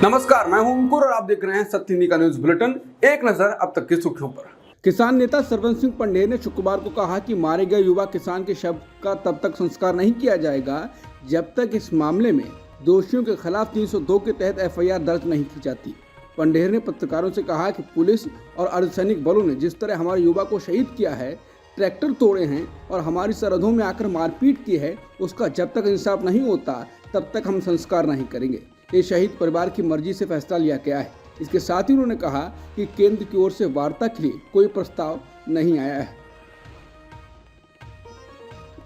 नमस्कार, मैं हूं अंकुर और आप देख रहे हैं सत्य हिंदी का न्यूज बुलेटिन। एक नजर अब तक की सुर्खियों पर। किसान नेता सरवन सिंह पंडेर ने शुक्रवार को कहा कि मारे गए युवा किसान के शव का तब तक संस्कार नहीं किया जाएगा जब तक इस मामले में दोषियों के खिलाफ 302 के तहत एफआईआर दर्ज नहीं की जाती। पंडेर ने पत्रकारों से कहा कि पुलिस और अर्धसैनिक बलों ने जिस तरह हमारे युवा को शहीद किया है, ट्रैक्टर तोड़े हैं और हमारी सरहदों में आकर मारपीट की है, उसका जब तक इंसाफ नहीं होता तब तक हम संस्कार नहीं करेंगे। ये शहीद परिवार की मर्जी से फैसला लिया गया है। इसके साथ ही उन्होंने कहा कि केंद्र की ओर से वार्ता के लिए कोई प्रस्ताव नहीं आया है।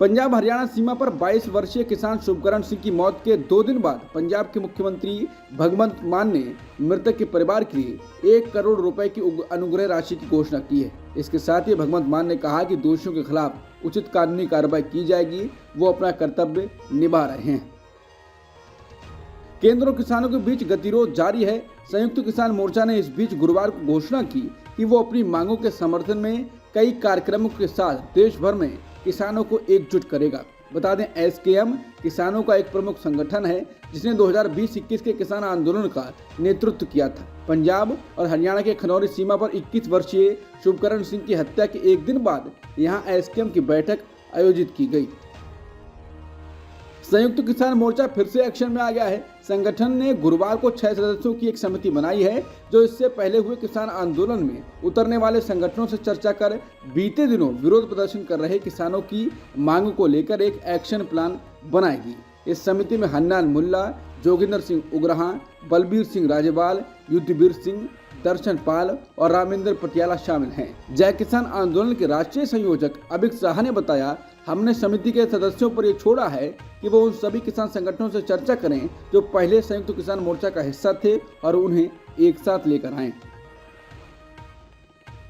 पंजाब हरियाणा सीमा पर 22 वर्षीय किसान शुभकरण सिंह की मौत के 2 दिन बाद पंजाब के मुख्यमंत्री भगवंत मान ने मृतक के परिवार के लिए 1 करोड़ रुपए की अनुग्रह राशि की घोषणा की है। इसके साथ ही भगवंत मान ने कहा कि दोषियों के खिलाफ उचित कानूनी कार्रवाई की जाएगी, वो अपना कर्तव्य निभा रहे हैं। केंद्र और किसानों के बीच गतिरोध जारी है। संयुक्त किसान मोर्चा ने इस बीच गुरुवार को घोषणा की कि वो अपनी मांगों के समर्थन में कई कार्यक्रमों के साथ देश भर में किसानों को एकजुट करेगा। बता दें, एसकेएम किसानों का एक प्रमुख संगठन है जिसने 2020-21 के किसान आंदोलन का नेतृत्व किया था। पंजाब और हरियाणा के खनौरी सीमा पर 21 वर्षीय शुभकरण सिंह की हत्या के 1 दिन बाद यहां एसकेएम की बैठक आयोजित की गई। संयुक्त किसान मोर्चा फिर से एक्शन में आ गया है। संगठन ने गुरुवार को 6 सदस्यों की एक समिति बनाई है जो इससे पहले हुए किसान आंदोलन में उतरने वाले संगठनों से चर्चा कर बीते दिनों विरोध प्रदर्शन कर रहे किसानों की मांगों को लेकर एक एक्शन प्लान बनाएगी। इस समिति में हन्नान मुल्ला, जोगिंदर सिंह उग्रहा, बलबीर सिंह राजेवाल, युद्धवीर सिंह, दर्शन पाल और रामेंद्र पटियाला शामिल हैं। जय किसान आंदोलन के राष्ट्रीय संयोजक अभिक साहा ने बताया, हमने समिति के सदस्यों पर यह छोड़ा है कि वो उन सभी किसान संगठनों से चर्चा करें जो पहले संयुक्त किसान मोर्चा का हिस्सा थे और उन्हें एक साथ लेकर आएं।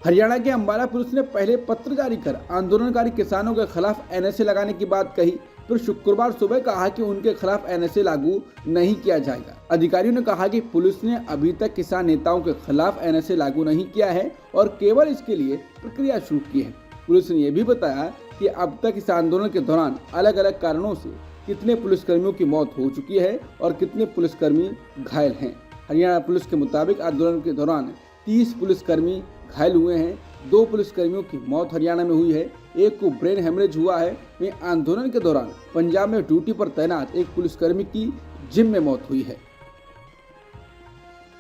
हरियाणा के अंबाला पुलिस ने पहले पत्र जारी कर आंदोलनकारी किसानों के खिलाफ एनएसए लगाने की बात कही, फिर शुक्रवार सुबह कहा कि उनके खिलाफ एनएसए लागू नहीं किया जाएगा। अधिकारियों ने कहा कि पुलिस ने अभी तक किसान नेताओं के खिलाफ एनएसए लागू नहीं किया है और केवल इसके लिए प्रक्रिया शुरू की है। पुलिस ने यह भी बताया कि अब तक इस आंदोलन के दौरान अलग अलग कारणों से कितने पुलिसकर्मियों की मौत हो चुकी है और कितने पुलिसकर्मी घायल हैं। हरियाणा पुलिस के मुताबिक आंदोलन के दौरान 30 पुलिसकर्मी घायल हुए हैं। 2 पुलिसकर्मियों की मौत हरियाणा में हुई है, 1 को ब्रेन हेमरेज हुआ है। वहीं आंदोलन के दौरान पंजाब में ड्यूटी पर तैनात एक पुलिसकर्मी की जिम में मौत हुई है।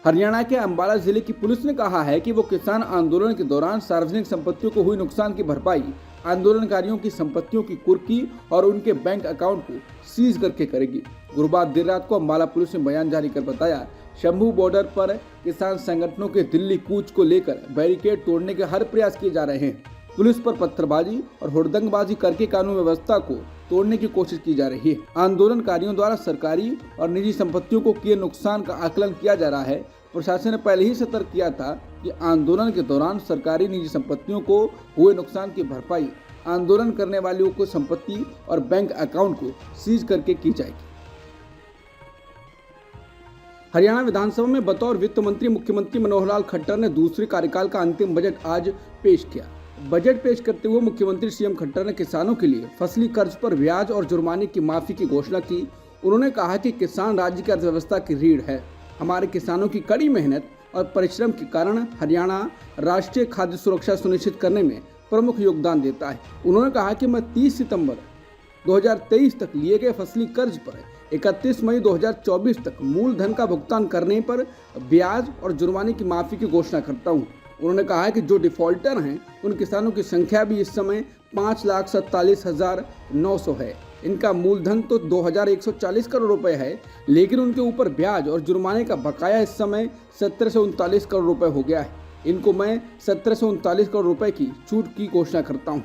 हरियाणा के अंबाला जिले की पुलिस ने कहा है कि वो किसान आंदोलन के दौरान सार्वजनिक संपत्तियों को हुई नुकसान की भरपाई आंदोलनकारियों की संपत्तियों की कुर्की और उनके बैंक अकाउंट को सीज करके करेगी। गुरुवार देर रात को अंबाला पुलिस ने बयान जारी कर बताया, शंभू बॉर्डर पर किसान संगठनों के दिल्ली कूच को लेकर बैरिकेड तोड़ने के हर प्रयास किए जा रहे हैं। पुलिस पर पत्थरबाजी और हुड़दंगबाजी करके कानून व्यवस्था को तोड़ने की कोशिश की जा रही है। आंदोलनकारियों द्वारा सरकारी और निजी संपत्तियों को किए नुकसान का आकलन किया जा रहा है। प्रशासन ने पहले ही सतर्क किया था कि आंदोलन के दौरान सरकारी निजी संपत्तियों को हुए नुकसान की भरपाई आंदोलन करने वालों को संपत्ति और बैंक अकाउंट को सीज करके की जाएगी। हरियाणा विधानसभा में बतौर वित्त मंत्री मुख्यमंत्री मनोहर लाल खट्टर ने दूसरे कार्यकाल का अंतिम बजट आज पेश किया। बजट पेश करते हुए मुख्यमंत्री सीएम खट्टर ने किसानों के लिए फसली कर्ज पर ब्याज और जुर्माने की माफी की घोषणा की। उन्होंने कहा कि किसान राज्य की अर्थव्यवस्था की रीढ़ है। हमारे किसानों की कड़ी मेहनत और परिश्रम के कारण हरियाणा राष्ट्रीय खाद्य सुरक्षा सुनिश्चित करने में प्रमुख योगदान देता है। उन्होंने कहा कि मैं 30 सितंबर 2023 तक लिए गए फसली कर्ज पर 31 मई 2024 तक मूलधन का भुगतान करने पर ब्याज और जुर्माने की माफी की घोषणा करता हूं। उन्होंने कहा कि जो डिफॉल्टर हैं उन किसानों की संख्या भी इस समय 5,47,900 है। इनका मूलधन तो 2,140 करोड़ रुपए है, लेकिन उनके ऊपर ब्याज और जुर्माने का बकाया इस समय 1739 करोड़ रुपए हो गया है। इनको मैं 1739 करोड़ रुपए की छूट की घोषणा करता हूं।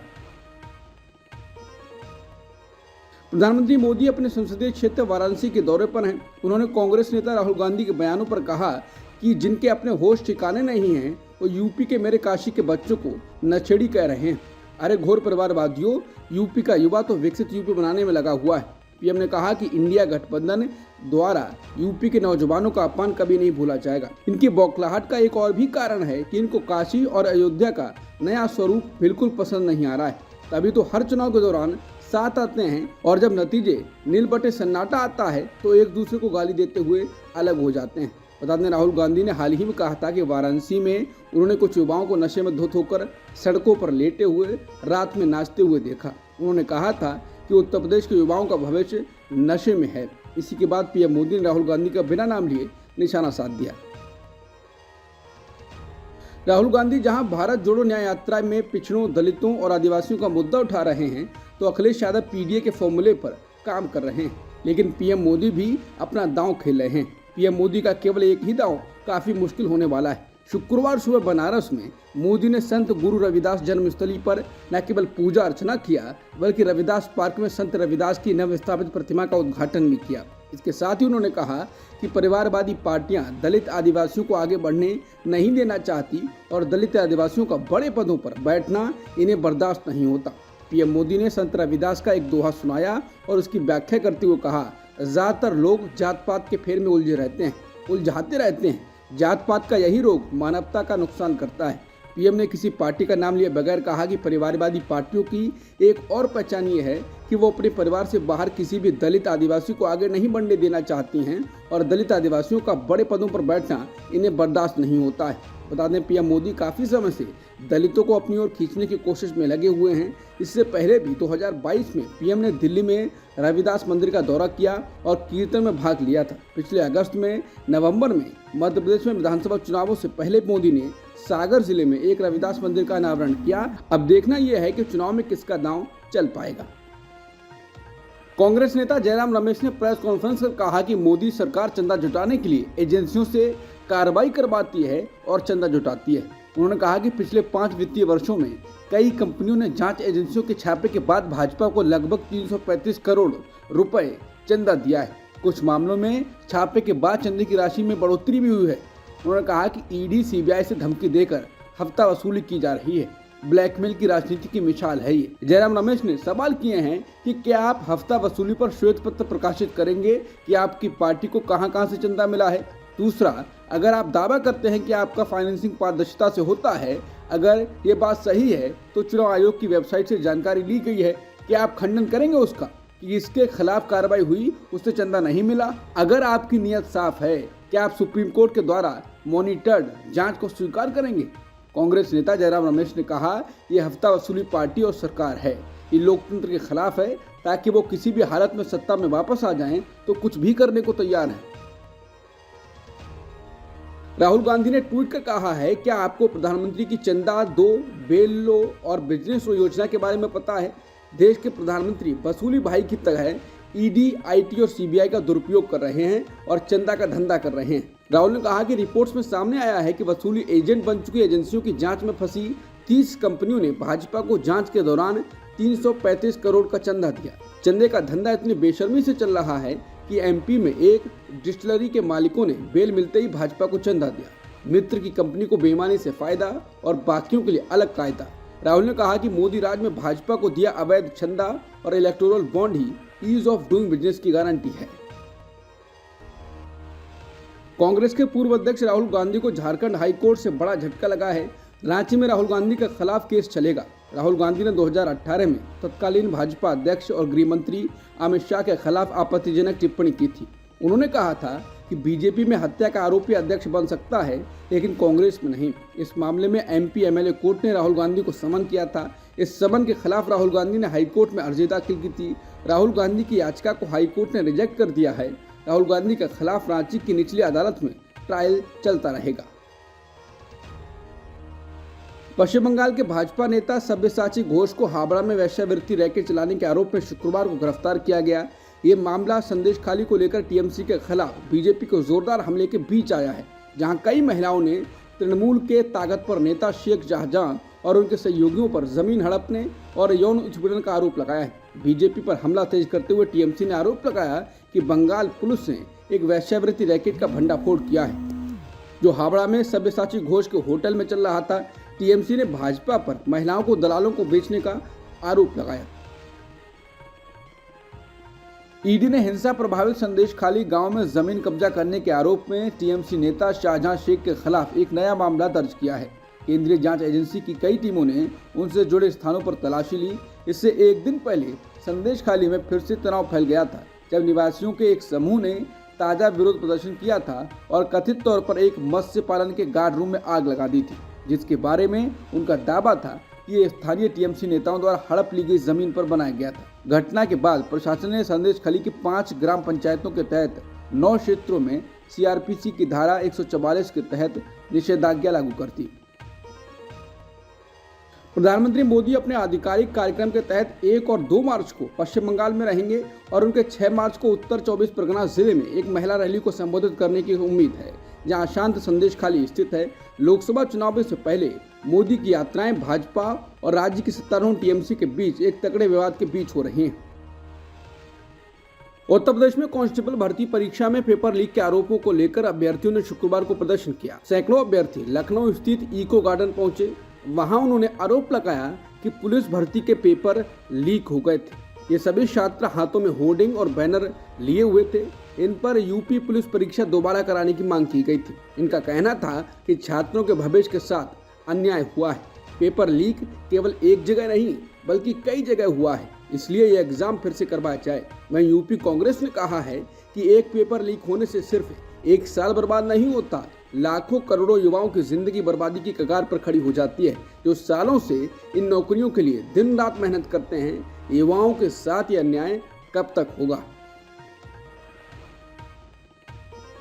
प्रधानमंत्री मोदी अपने संसदीय क्षेत्र वाराणसी के दौरे पर हैं। उन्होंने कांग्रेस नेता राहुल गांधी के बयानों पर कहा कि जिनके अपने होश ठिकाने नहीं हैं वो यूपी के मेरे काशी के बच्चों को नछेड़ी कह रहे हैं। अरे घोर परिवारवादियों, यूपी का युवा तो विकसित यूपी बनाने में लगा हुआ है। पीएम ने कहा कि इंडिया गठबंधन द्वारा यूपी के नौजवानों का अपमान कभी नहीं भूला जाएगा। इनकी बौखलाहट का एक और भी कारण है कि इनको काशी और अयोध्या का नया स्वरूप बिल्कुल पसंद नहीं आ रहा है। तभी तो हर चुनाव के दौरान साथ आते हैं और जब नतीजे नील बटे सन्नाटा आता है तो एक दूसरे को गाली देते हुए अलग हो जाते हैं। बता दें, राहुल गांधी ने हाल ही में कहा था कि वाराणसी में उन्होंने कुछ युवाओं को नशे में धुत होकर सड़कों पर लेटे हुए रात में नाचते हुए देखा। उन्होंने कहा था कि उत्तर प्रदेश के युवाओं का भविष्य नशे में है। इसी के बाद पीएम मोदी ने राहुल गांधी का बिना नाम लिए निशाना साध दिया। राहुल गांधी जहां भारत जोड़ो न्याय यात्रा में पिछड़ों, दलितों और आदिवासियों का मुद्दा उठा रहे हैं, तो अखिलेश यादव पीडीए के फॉर्मूले पर काम कर रहे हैं। लेकिन पीएम मोदी भी अपना दांव खेल रहे हैं। पीएम मोदी का केवल एक ही दांव काफी मुश्किल होने वाला है। शुक्रवार सुबह बनारस में मोदी ने संत गुरु रविदास जन्मस्थली पर न केवल पूजा अर्चना किया, बल्कि रविदास पार्क में संत रविदास की नव स्थापित प्रतिमा का उद्घाटन भी किया। इसके साथ ही उन्होंने कहा कि परिवारवादी पार्टियां दलित आदिवासियों को आगे बढ़ने नहीं देना चाहती और दलित आदिवासियों का बड़े पदों पर बैठना इन्हें बर्दाश्त नहीं होता। पीएम मोदी ने संत रविदास का एक दोहा सुनाया और उसकी व्याख्या करते हुए कहा, ज्यादातर लोग जात पात के फेर में उलझाते रहते हैं। जात पात का यही रोग मानवता का नुकसान करता है। पीएम ने किसी पार्टी का नाम लिए बगैर कहा कि परिवारवादी पार्टियों की एक और पहचान ये है कि वो अपने परिवार से बाहर किसी भी दलित आदिवासी को आगे नहीं बढ़ने देना चाहती हैं और दलित आदिवासियों का बड़े पदों पर बैठना इन्हें बर्दाश्त नहीं होता है। बता दें, पीएम मोदी काफ़ी समय से दलितों को अपनी ओर खींचने की कोशिश में लगे हुए हैं। इससे पहले भी 2022 में पीएम ने दिल्ली में रविदास मंदिर का दौरा किया और कीर्तन में भाग लिया था। पिछले अगस्त में नवंबर में मध्य प्रदेश में विधानसभा चुनावों से पहले मोदी ने सागर जिले में एक रविदास मंदिर का अनावरण किया। अब देखना यह है कि चुनाव में किसका दांव चल पाएगा। कांग्रेस नेता जयराम रमेश ने प्रेस कॉन्फ्रेंस कर कहा कि मोदी सरकार चंदा जुटाने के लिए एजेंसियों से कार्रवाई करवाती है और चंदा जुटाती है। उन्होंने कहा कि पिछले 5 वित्तीय वर्षों में कई कंपनियों ने जांच एजेंसियों के छापे के बाद भाजपा को लगभग 335 करोड़ रुपए चंदा दिया है। कुछ मामलों में छापे के बाद चंदे की राशि में बढ़ोतरी भी हुई है। उन्होंने कहा कि ईडी सीबीआई से धमकी देकर हफ्ता वसूली की जा रही है। ब्लैकमेल की राजनीति की मिसाल है ये। जयराम रमेश ने सवाल किए हैं कि क्या आप हफ्ता वसूली पर श्वेत पत्र प्रकाशित करेंगे कि आपकी पार्टी को कहां से चंदा मिला है। दूसरा, अगर आप दावा करते हैं कि आपका फाइनेंसिंग पारदर्शिता से होता है, अगर ये बात सही है तो चुनाव आयोग की वेबसाइट से जानकारी ली गई है, क्या आप खंडन करेंगे उसका कि इसके खिलाफ कार्रवाई हुई, उससे चंदा नहीं मिला। अगर आपकी नीयत साफ है, क्या आप सुप्रीम कोर्ट के द्वारा मॉनिटर्ड जांच को स्वीकार करेंगे। कांग्रेस नेता जयराम रमेश ने कहा, ये हफ्ता वसूली पार्टी और सरकार है, ये लोकतंत्र के खिलाफ है, ताकि वो किसी भी हालत में सत्ता में वापस आ जाएं तो कुछ भी करने को तैयार है। राहुल गांधी ने ट्वीट कर कहा है, क्या आपको प्रधानमंत्री की चंदा दो, बेल लो और बिजनेस लो योजना के बारे में पता है। देश के प्रधानमंत्री वसूली भाई की तरह ईडी, आईटी और सीबीआई का दुरुपयोग कर रहे हैं और चंदा का धंधा कर रहे हैं। राहुल ने कहा कि रिपोर्ट्स में सामने आया है कि वसूली एजेंट बन चुकी एजेंसियों की जांच में फंसी 30 कंपनियों ने भाजपा को जांच के दौरान 335 करोड़ का चंदा दिया। चंदे का धंधा इतनी बेशर्मी से चल रहा है कि एमपी में एक डिस्टिलरी के मालिकों ने बेल मिलते ही भाजपा को चंदा दिया। मित्र की कंपनी को बेईमानी से फायदा और बाकियों के लिए अलग कायदा। राहुल ने कहा कि मोदी राज में भाजपा को दिया अवैध चंदा और इलेक्टोरल बॉन्ड ही ईज ऑफ डूइंग बिजनेस की गारंटी है। कांग्रेस के पूर्व अध्यक्ष राहुल गांधी को झारखंड हाई कोर्ट से बड़ा झटका लगा है। रांची में राहुल गांधी के खिलाफ केस चलेगा। राहुल गांधी ने 2018 में तत्कालीन भाजपा अध्यक्ष और गृह मंत्री अमित शाह के खिलाफ आपत्तिजनक टिप्पणी की थी। उन्होंने कहा था कि बीजेपी में हत्या का आरोपी अध्यक्ष बन सकता है, लेकिन कांग्रेस में नहीं। इस मामले में एमपी एमएलए कोर्ट ने राहुल गांधी को समन किया था। इस समन के खिलाफ राहुल गांधी ने हाईकोर्ट में अर्जी दाखिल की थी। राहुल गांधी की याचिका को हाईकोर्ट ने रिजेक्ट कर दिया है। राहुल गांधी के खिलाफ रांची की निचली अदालत में ट्रायल चलता रहेगा। पश्चिम बंगाल के भाजपा नेता सब्यसाची घोष को हावड़ा में वेश्यावृत्ति रैकेट चलाने के आरोप में शुक्रवार को गिरफ्तार किया गया। ये मामला संदेशखाली को लेकर टीएमसी के खिलाफ बीजेपी के जोरदार हमले के बीच आया है, जहां कई महिलाओं ने तृणमूल के ताकतवर नेता शेख शाहजहां और उनके सहयोगियों पर जमीन हड़पने और यौन उत्पीड़न का आरोप लगाया है। बीजेपी पर हमला तेज करते हुए टीएमसी ने आरोप लगाया कि बंगाल पुलिस ने एक वेश्यावृत्ति रैकेट का भंडाफोड़ किया है, जो हावड़ा में सब्यसाची घोष के होटल में चल रहा था। टीएमसी ने भाजपा पर महिलाओं को दलालों को बेचने का आरोप लगाया। ईडी ने हिंसा प्रभावित संदेशखाली गांव में जमीन कब्जा करने के आरोप में टीएमसी नेता शाहजहां शेख के खिलाफ एक नया मामला दर्ज किया है। केंद्रीय जांच एजेंसी की कई टीमों ने उनसे जुड़े स्थानों पर तलाशी ली। इससे एक दिन पहले संदेशखाली में फिर से तनाव फैल गया था, जब निवासियों के एक समूह ने ताजा विरोध प्रदर्शन किया था और कथित तौर पर एक मत्स्य पालन के गार्ड रूम में आग लगा दी थी, जिसके बारे में उनका दावा था कि ये स्थानीय टीएमसी नेताओं द्वारा हड़प ली गई जमीन पर बनाया गया था। घटना के बाद प्रशासन ने संदेशखाली की 5 ग्राम पंचायतों के तहत 9 क्षेत्रों में सीआरपीसी की धारा 144 के तहत निषेधाज्ञा लागू कर दी। प्रधानमंत्री मोदी अपने आधिकारिक कार्यक्रम के तहत 1 और 2 मार्च को पश्चिम बंगाल में रहेंगे और उनके 6 मार्च को उत्तर 24 परगना जिले में एक महिला रैली को संबोधित करने की उम्मीद है, जहां शांत संदेशखाली स्थित है। लोकसभा चुनाव से पहले मोदी की यात्राएं भाजपा और राज्य की सत्तारूढ़ टीएमसी के बीच एक तगड़े विवाद के बीच हो रही हैं। उत्तर प्रदेश में कांस्टेबल भर्ती परीक्षा में पेपर लीक के आरोपों को लेकर अभ्यर्थियों ने शुक्रवार को प्रदर्शन किया। सैकड़ों अभ्यर्थी लखनऊ स्थित इको गार्डन पहुंचे। वहां उन्होंने आरोप लगाया कि पुलिस भर्ती के पेपर लीक हो गए थे। ये सभी छात्र हाथों में होर्डिंग और बैनर लिए हुए थे। इन पर यूपी पुलिस परीक्षा दोबारा कराने की मांग की गई थी। इनका कहना था कि छात्रों के भविष्य के साथ अन्याय हुआ है। पेपर लीक केवल एक जगह नहीं बल्कि कई जगह हुआ है, इसलिए ये एग्जाम फिर से करवाया जाए। वहीं यूपी कांग्रेस ने कहा है कि एक पेपर लीक होने से सिर्फ एक साल बर्बाद नहीं होता, लाखों करोड़ों युवाओं की जिंदगी बर्बादी की कगार पर खड़ी हो जाती है, जो सालों से इन नौकरियों के लिए दिन रात मेहनत करते हैं। युवाओं के साथ ये अन्याय कब तक होगा?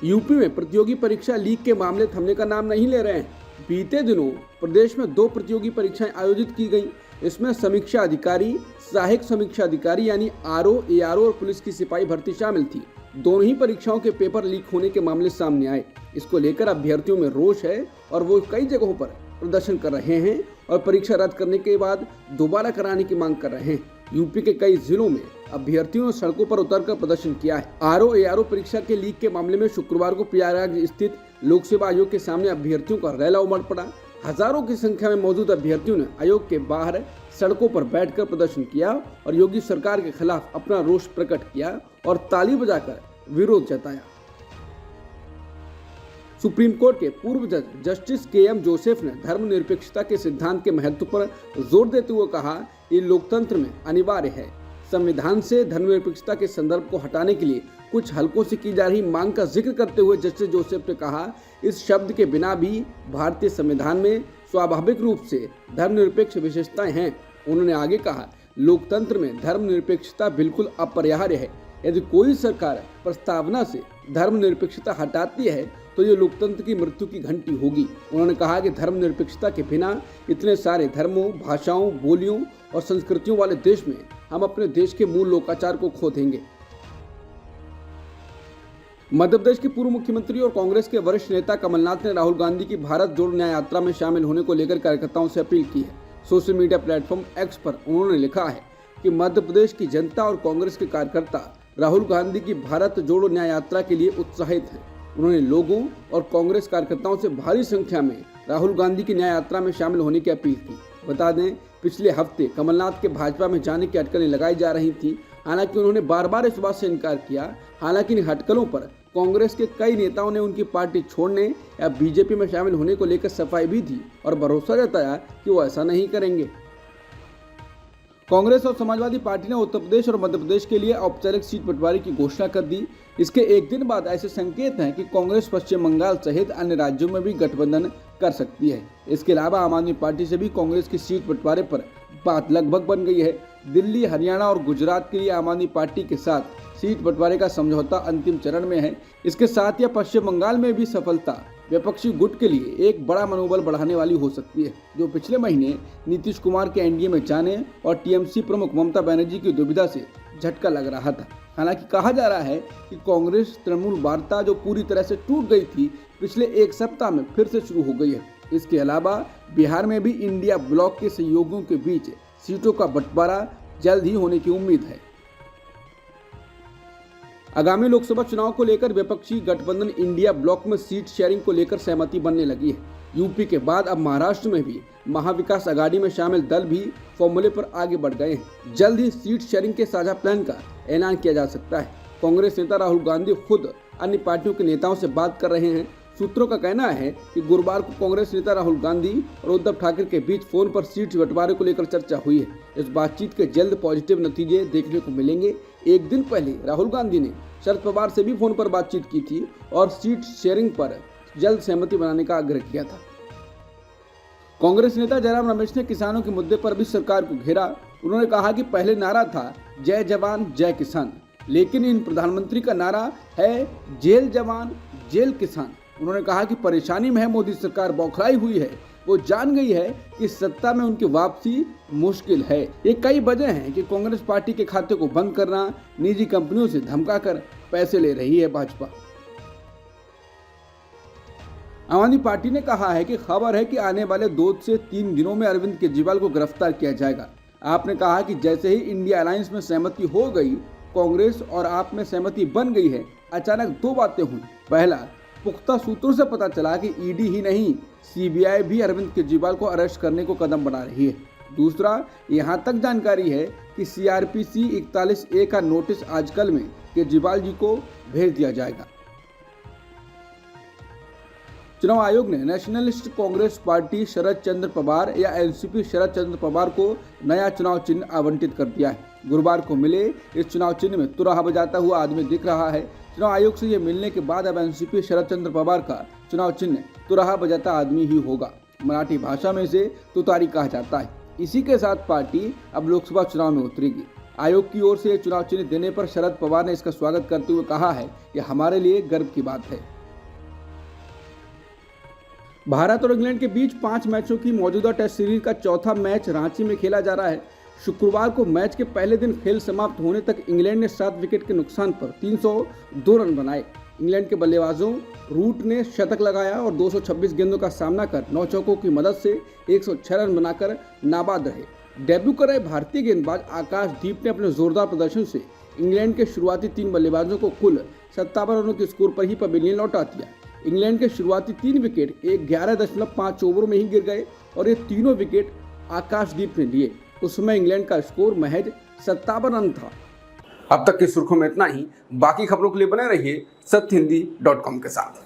यूपी में प्रतियोगी परीक्षा लीक के मामले थमने का नाम नहीं ले रहे हैं। बीते दिनों प्रदेश में 2 प्रतियोगी परीक्षाएं आयोजित की गई। इसमें समीक्षा अधिकारी, सहायक समीक्षा अधिकारी यानी आरओ, एआरओ और पुलिस की सिपाही भर्ती शामिल थी। दोनों ही परीक्षाओं के पेपर लीक होने के मामले सामने आए। इसको लेकर अभ्यर्थियों में रोष है और वो कई जगहों पर प्रदर्शन कर रहे हैं और परीक्षा रद्द करने के बाद दोबारा कराने की मांग कर रहे हैं। यूपी के कई जिलों में अभ्यर्थियों ने सड़कों पर उतरकर प्रदर्शन किया है। आरओ एआरओ परीक्षा के लीक के मामले में शुक्रवार को प्रयागराज स्थित लोक सेवा आयोग के सामने अभ्यर्थियों का रैला उमड़ पड़ा। हजारों की संख्या में मौजूद अभ्यर्थियों ने आयोग के बाहर सड़कों पर बैठकर प्रदर्शन किया और योगी सरकार के खिलाफ अपना रोष प्रकट किया और ताली बजाकर विरोध जताया। सुप्रीम कोर्ट के पूर्व जज जस्टिस के.एम. जोसेफ ने धर्मनिरपेक्षता के सिद्धांत के महत्व पर जोर देते हुए कहा, ये लोकतंत्र में अनिवार्य है। संविधान से धर्मनिरपेक्षता के संदर्भ को हटाने के लिए कुछ हलकों से की जा रही मांग का जिक्र करते हुए जस्टिस जोसेफ ने कहा, इस शब्द के बिना भी भारतीय संविधान में स्वाभाविक रूप से धर्मनिरपेक्ष विशेषताएं हैं। उन्होंने आगे कहा, लोकतंत्र में धर्मनिरपेक्षता बिल्कुल अपरिहार्य है। यदि कोई सरकार प्रस्तावना से धर्मनिरपेक्षता हटाती है तो ये लोकतंत्र की मृत्यु की घंटी होगी। उन्होंने कहा कि धर्मनिरपेक्षता के बिना इतने सारे धर्मों, भाषाओं, बोलियों और संस्कृतियों वाले देश में हम अपने देश के मूल लोकाचार को खो देंगे। मध्य प्रदेश के पूर्व मुख्यमंत्री और कांग्रेस के वरिष्ठ नेता कमलनाथ ने राहुल गांधी की भारत जोड़ो न्याय यात्रा में शामिल होने को लेकर कार्यकर्ताओं से अपील की है। सोशल मीडिया प्लेटफॉर्म एक्स पर उन्होंने लिखा है कि मध्य प्रदेश की जनता और कांग्रेस के कार्यकर्ता राहुल गांधी की भारत जोड़ो न्याय यात्रा के लिए उत्साहित हैं। उन्होंने लोगों और कांग्रेस कार्यकर्ताओं से भारी संख्या में राहुल गांधी की न्याय यात्रा में शामिल होने की अपील की। बता दें, पिछले हफ्ते कमलनाथ के भाजपा में जाने की अटकलें लगाई जा रही थी। हालांकि उन्होंने बार बार इस बात से इनकार किया। हालांकि इन हटकलों पर कांग्रेस के कई नेताओं ने उनकी पार्टी छोड़ने या बीजेपी में शामिल होने को लेकर सफाई भी दी और भरोसा जताया कि वो ऐसा नहीं करेंगे। कांग्रेस और समाजवादी पार्टी ने उत्तर प्रदेश और मध्य प्रदेश के लिए औपचारिक सीट बंटवारे की घोषणा कर दी। इसके एक दिन बाद ऐसे संकेत हैं कि कांग्रेस पश्चिम बंगाल सहित अन्य राज्यों में भी गठबंधन कर सकती है। इसके अलावा आम आदमी पार्टी से भी कांग्रेस की सीट बंटवारे पर बात लगभग बन गई है। दिल्ली, हरियाणा और गुजरात के लिए आम आदमी पार्टी के साथ सीट बंटवारे का समझौता अंतिम चरण में है। इसके साथ ही पश्चिम बंगाल में भी सफलता विपक्षी गुट के लिए एक बड़ा मनोबल बढ़ाने वाली हो सकती है, जो पिछले महीने नीतीश कुमार के एनडीए में जाने और टीएमसी प्रमुख ममता बनर्जी की दुविधा से झटका लग रहा था। हालांकि कहा जा रहा है कि कांग्रेस तृणमूल वार्ता जो पूरी तरह से टूट गई थी, पिछले एक सप्ताह में फिर से शुरू हो गई है। इसके अलावा बिहार में भी इंडिया ब्लॉक के सहयोगियों के बीच सीटों का बंटवारा जल्द ही होने की उम्मीद है। आगामी लोकसभा चुनाव को लेकर विपक्षी गठबंधन इंडिया ब्लॉक में सीट शेयरिंग को लेकर सहमति बनने लगी है। यूपी के बाद अब महाराष्ट्र में भी महाविकास आघाड़ी में शामिल दल भी फॉर्मूले पर आगे बढ़ गए हैं। जल्द ही सीट शेयरिंग के साझा प्लान का ऐलान किया जा सकता है। कांग्रेस नेता राहुल गांधी खुद अन्य पार्टियों के नेताओं से बात कर रहे हैं। सूत्रों का कहना है कि गुरुवार को कांग्रेस नेता राहुल गांधी और उद्धव ठाकरे के बीच फोन पर सीट बंटवारे को लेकर चर्चा हुई है। इस बातचीत के जल्द पॉजिटिव नतीजे देखने को मिलेंगे। एक दिन पहले राहुल गांधी ने शरद पवार से भी फोन पर बातचीत की थी और सीट शेयरिंग पर जल्द सहमति बनाने का आग्रह किया था। कांग्रेस नेता जयराम रमेश ने किसानों के मुद्दे पर भी सरकार को घेरा। उन्होंने कहा कि पहले नारा था जय जवान जय किसान, लेकिन इन प्रधानमंत्री का नारा है जेल जवान जेल किसान। उन्होंने कहा कि परेशानी में है मोदी सरकार, बौखलाई हुई है, वो जान गई है कि सत्ता में उनकी वापसी मुश्किल है। ये कई वजह हैं कि कांग्रेस पार्टी के खाते को बंद करना, निजी कंपनियों से धमकाकर पैसे ले रही है भाजपा। आम आदमी पार्टी ने कहा है कि खबर है कि आने वाले 2 से 3 दिनों में अरविंद केजरीवाल को गिरफ्तार किया जाएगा। आपने कहा कि जैसे ही इंडिया अलायंस में सहमति हो गई, कांग्रेस और आप में सहमति बन गई है, अचानक 2 बातें हुई। पहला, पुख्ता सूत्रों से पता चला कि ईडी ही नहीं, सीबीआई भी अरविंद केजरीवाल को अरेस्ट करने को कदम बढ़ा रही है। दूसरा, यहां तक जानकारी है कि सीआरपीसी 41A का नोटिस आजकल में केजरीवाल जी को भेज दिया जाएगा। चुनाव आयोग ने नेशनलिस्ट कांग्रेस पार्टी शरद चंद्र पवार या एनसीपी शरद चंद्र पवार को नया चुनाव चिन्ह आवंटित कर दिया है। गुरुवार को मिले इस चुनाव चिन्ह में तुरहा बजाता हुआ आदमी दिख रहा है। चुनाव आयोग से ये मिलने के बाद अब एनसीपी शरद चंद्र पवार का चुनाव चिन्ह तुरहा बजाता आदमी ही होगा। मराठी भाषा में इसे तुतारी कहा जाता है। इसी के साथ पार्टी अब लोकसभा चुनाव में उतरेगी। आयोग की ओर से चुनाव चिन्ह देने पर शरद पवार ने इसका स्वागत करते हुए कहा है कि हमारे लिए गर्व की बात है। भारत और इंग्लैंड के बीच 5 मैचों की मौजूदा टेस्ट सीरीज का चौथा मैच रांची में खेला जा रहा है। शुक्रवार को मैच के पहले दिन खेल समाप्त होने तक इंग्लैंड ने 7 विकेट के नुकसान पर 302 रन बनाए। इंग्लैंड के बल्लेबाजों रूट ने शतक लगाया और 226 गेंदों का सामना कर 9 चौकों की मदद से 106 रन बनाकर नाबाद रहे। डेब्यू कर रहे भारतीय गेंदबाज आकाशदीप ने अपने जोरदार प्रदर्शन से इंग्लैंड के शुरुआती 3 बल्लेबाजों को कुल 57 रनों के स्कोर पर ही पवेलियन लौटा दिया। इंग्लैंड के शुरुआती 3 विकेट 11.5 ओवर में ही गिर गए और ये तीनों विकेट आकाशदीप ने लिए। उस समय इंग्लैंड का स्कोर महज 57 रन था। अब तक की सुर्खियों में इतना ही। बाकी खबरों के लिए बने रहिए सत्यहिंदी.com के साथ।